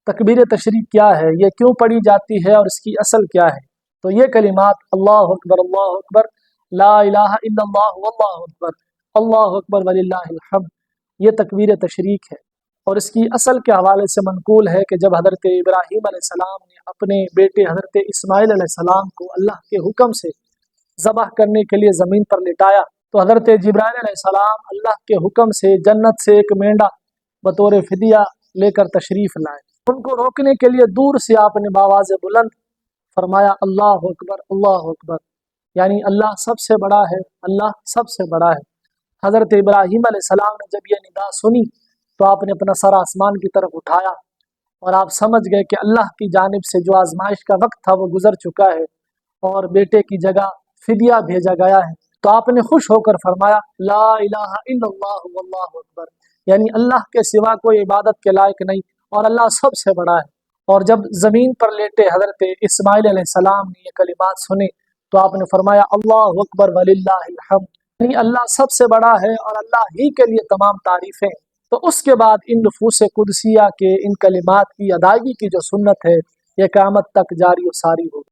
تکبیر تشریق کیا ہے، یہ کیوں پڑھی جاتی ہے اور اس کی اصل کیا ہے؟ تو یہ کلمات اللہ اکبر لا الہ الا اللہ واللہ اکبر وللہ الحمد، یہ تکبیر تشریق ہے، اور اس کی اصل کے حوالے سے منقول ہے کہ جب حضرت ابراہیم علیہ السلام نے اپنے بیٹے حضرت اسماعیل علیہ السلام کو اللہ کے حکم سے ذبح کرنے کے لیے زمین پر لٹایا، تو حضرت جبرائیل علیہ السلام اللہ کے حکم سے جنت سے ایک مینڈا بطور فدیہ لے کر تشریف لائے۔ ان کو روکنے کے لیے دور سے آپ نے بآواز بلند فرمایا اللہ اکبر، یعنی اللہ سب سے بڑا ہے، اللہ سب سے بڑا ہے۔ حضرت ابراہیم علیہ السلام نے جب یہ ندا سنی تو آپ نے اپنا سر آسمان کی طرف اٹھایا، اور آپ سمجھ گئے کہ اللہ کی جانب سے جو آزمائش کا وقت تھا وہ گزر چکا ہے اور بیٹے کی جگہ فدیہ بھیجا گیا ہے۔ تو آپ نے خوش ہو کر فرمایا لا الہ الا اللہ واللہ اکبر، یعنی اللہ کے سوا کوئی عبادت کے لائق نہیں اور اللہ سب سے بڑا ہے۔ اور جب زمین پر لیٹے حضرت اسماعیل علیہ السلام نے یہ کلمات سنے تو آپ نے فرمایا اللہ اکبر وللہ الحمد، یعنی اللہ سب سے بڑا ہے اور اللہ ہی کے لیے تمام تعریفیں۔ تو اس کے بعد ان نفوس قدسیہ کے ان کلمات کی ادائیگی کی جو سنت ہے یہ قیامت تک جاری و ساری ہوگی۔